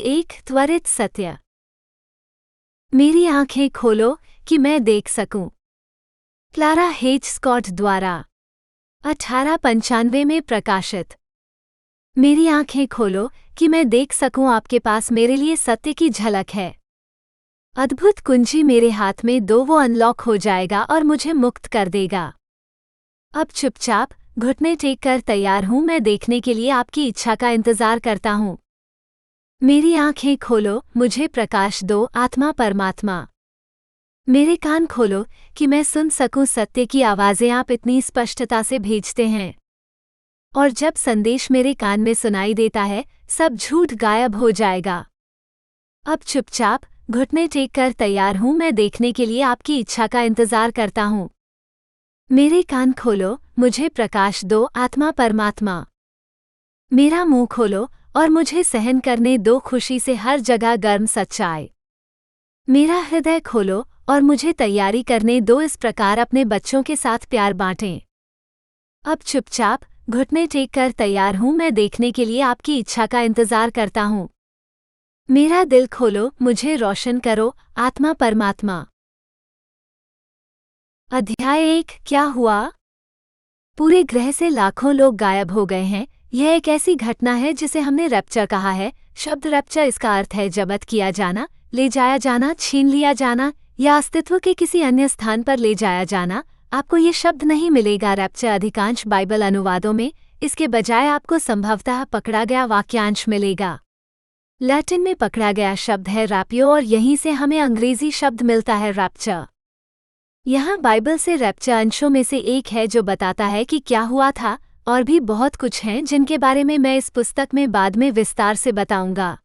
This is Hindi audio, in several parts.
1 त्वरित सत्य। मेरी आंखें खोलो कि मैं देख सकूं। क्लारा हेच स्कॉट द्वारा 1895 में प्रकाशित। मेरी आंखें खोलो कि मैं देख सकूं, आपके पास मेरे लिए सत्य की झलक है। अद्भुत कुंजी मेरे हाथ में दो, वो अनलॉक हो जाएगा और मुझे मुक्त कर देगा। अब चुपचाप घुटने टेक कर तैयार हूं, मैं देखने के लिए आपकी इच्छा का इंतजार करता हूं। मेरी आंखें खोलो, मुझे प्रकाश दो, आत्मा परमात्मा। मेरे कान खोलो कि मैं सुन सकूं सत्य की आवाज़ें आप इतनी स्पष्टता से भेजते हैं। और जब संदेश मेरे कान में सुनाई देता है, सब झूठ गायब हो जाएगा। अब चुपचाप घुटने टेक कर तैयार हूं, मैं देखने के लिए आपकी इच्छा का इंतजार करता हूं। मेरे कान खोलो, मुझे प्रकाश दो, आत्मा परमात्मा। मेरा मुंह खोलो और मुझे सहन करने दो खुशी से हर जगह गर्म सच्चाई। मेरा हृदय खोलो और मुझे तैयारी करने दो, इस प्रकार अपने बच्चों के साथ प्यार बांटें। अब चुपचाप घुटने टेक कर तैयार हूं, मैं देखने के लिए आपकी इच्छा का इंतजार करता हूं। मेरा दिल खोलो, मुझे रोशन करो, आत्मा परमात्मा। अध्याय 1 क्या हुआ? पूरे ग्रह से लाखों लोग गायब हो गए हैं। यह एक ऐसी घटना है जिसे हमने रैप्चर कहा है। शब्द रैप्चर, इसका अर्थ है जब्त किया जाना, ले जाया जाना, छीन लिया जाना या अस्तित्व के किसी अन्य स्थान पर ले जाया जाना। आपको ये शब्द नहीं मिलेगा रैप्चर अधिकांश बाइबल अनुवादों में। इसके बजाय आपको संभवतः पकड़ा गया वाक्यांश मिलेगा। लैटिन में पकड़ा गया शब्द है रैपियो और यहीं से हमें अंग्रेजी शब्द मिलता है रैप्चर। यहाँ बाइबल से रैप्चर अंशों में से एक है जो बताता है कि क्या हुआ था, और भी बहुत कुछ हैं जिनके बारे में मैं इस पुस्तक में बाद में विस्तार से बताऊंगा।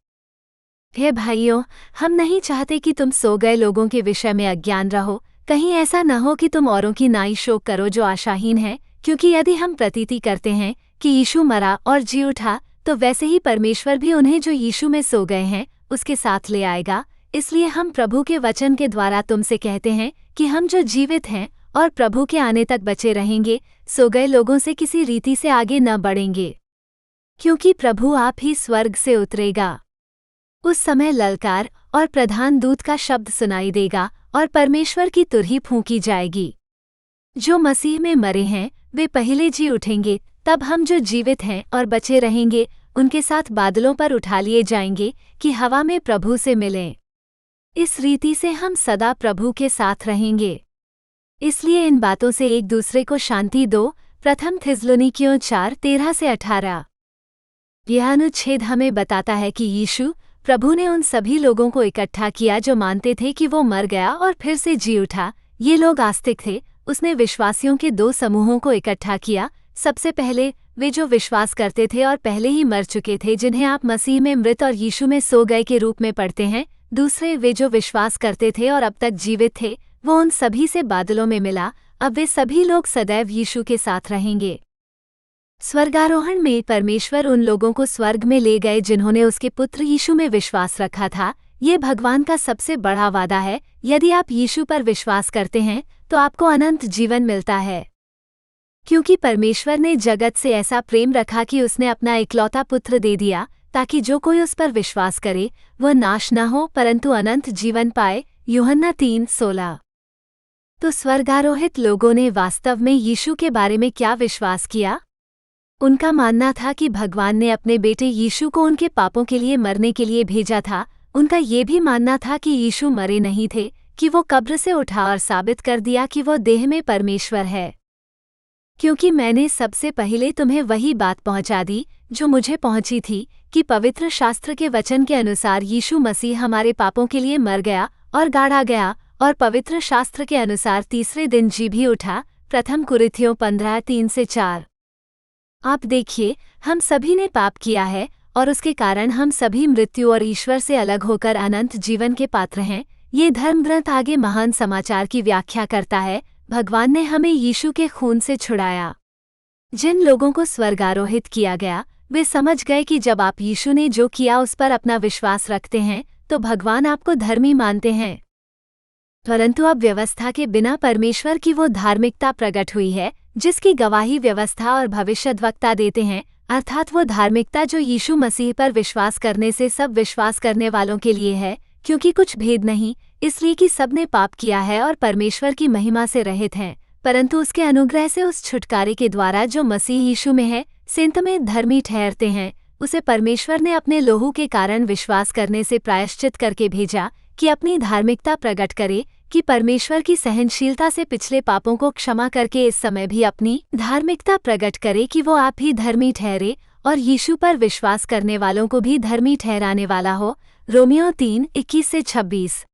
हे भाइयों, हम नहीं चाहते कि तुम सो गए लोगों के विषय में अज्ञान रहो। कहीं ऐसा न हो कि तुम औरों की नाई शोक करो जो आशाहीन है, क्योंकि यदि हम प्रतीति करते हैं कि यीशु मरा और जी उठा, तो वैसे ही परमेश्वर भी उन्हें जो यीशु में सो गए हैं उसके साथ ले आएगा। इसलिए हम प्रभु के वचन के द्वारा तुमसे कहते हैं कि हम जो जीवित हैं और प्रभु के आने तक बचे रहेंगे, सो गए लोगों से किसी रीति से आगे न बढ़ेंगे, क्योंकि प्रभु आप ही स्वर्ग से उतरेगा। उस समय ललकार और प्रधान दूत का शब्द सुनाई देगा और परमेश्वर की तुरही फूंकी जाएगी। जो मसीह में मरे हैं वे पहले जी उठेंगे, तब हम जो जीवित हैं और बचे रहेंगे उनके साथ बादलों पर उठा लिए जाएंगे कि हवा में प्रभु से मिलें। इस रीति से हम सदा प्रभु के साथ रहेंगे। इसलिए इन बातों से एक दूसरे को शांति दो। प्रथम थिस्सलुनीकियों 4:13-18। यह अनुच्छेद हमें बताता है कि यीशु प्रभु ने उन सभी लोगों को इकट्ठा किया जो मानते थे कि वो मर गया और फिर से जी उठा। ये लोग आस्तिक थे। उसने विश्वासियों के दो समूहों को इकट्ठा किया। सबसे पहले वे जो विश्वास करते थे और पहले ही मर चुके थे, जिन्हें आप मसीह में मृत और यीशु में सो गए के रूप में पढ़ते हैं। दूसरे वे जो विश्वास करते थे और अब तक जीवित थे। वो उन सभी से बादलों में मिला। अब वे सभी लोग सदैव यीशु के साथ रहेंगे। स्वर्गारोहण में परमेश्वर उन लोगों को स्वर्ग में ले गए जिन्होंने उसके पुत्र यीशु में विश्वास रखा था। ये भगवान का सबसे बड़ा वादा है। यदि आप यीशु पर विश्वास करते हैं तो आपको अनंत जीवन मिलता है, क्योंकि परमेश्वर ने जगत से ऐसा प्रेम रखा कि उसने अपना इकलौता पुत्र दे दिया, ताकि जो कोई उस पर विश्वास करे वह नाश न हो परंतु अनंत जीवन पाए। यूहन्ना 3:16। तो स्वर्गारोहित लोगों ने वास्तव में यीशु के बारे में क्या विश्वास किया? उनका मानना था कि भगवान ने अपने बेटे यीशु को उनके पापों के लिए मरने के लिए भेजा था। उनका ये भी मानना था कि यीशु मरे नहीं थे, कि वो कब्र से उठा और साबित कर दिया कि वो देह में परमेश्वर है। क्योंकि मैंने सबसे पहले तुम्हें वही बात पहुंचा दी जो मुझे पहुंची थी, कि पवित्र शास्त्र के वचन के अनुसार यीशु मसीह हमारे पापों के लिए मर गया और गाड़ा गया, और पवित्र शास्त्र के अनुसार तीसरे दिन जी भी उठा। प्रथम कुरिन्थियों 15:3-4। आप देखिए, हम सभी ने पाप किया है और उसके कारण हम सभी मृत्यु और ईश्वर से अलग होकर अनंत जीवन के पात्र हैं। ये धर्मग्रंथ आगे महान समाचार की व्याख्या करता है। भगवान ने हमें यीशु के खून से छुड़ाया। जिन लोगों को स्वर्गारोहित किया गया वे समझ गए कि जब आप यीशु ने जो किया उस पर अपना विश्वास रखते हैं तो भगवान आपको धर्मी मानते हैं। परंतु अब व्यवस्था के बिना परमेश्वर की वो धार्मिकता प्रकट हुई है जिसकी गवाही व्यवस्था और भविष्यद्वक्ता देते हैं। अर्थात वो धार्मिकता जो यीशु मसीह पर विश्वास करने से सब विश्वास करने वालों के लिए है, क्योंकि कुछ भेद नहीं, इसलिए कि सबने पाप किया है और परमेश्वर की महिमा से रहित हैं, परंतु उसके अनुग्रह से उस छुटकारे के द्वारा जो मसीह यीशु में है, सिंत में धर्मी ठहरते हैं। उसे परमेश्वर ने अपने लोहू के कारण विश्वास करने से प्रायश्चित करके भेजा कि अपनी धार्मिकता प्रकट करे, कि परमेश्वर की सहनशीलता से पिछले पापों को क्षमा करके इस समय भी अपनी धार्मिकता प्रकट करे कि वो आप ही धर्मी ठहरे और यीशु पर विश्वास करने वालों को भी धर्मी ठहराने वाला हो। रोमियो 3:21-26।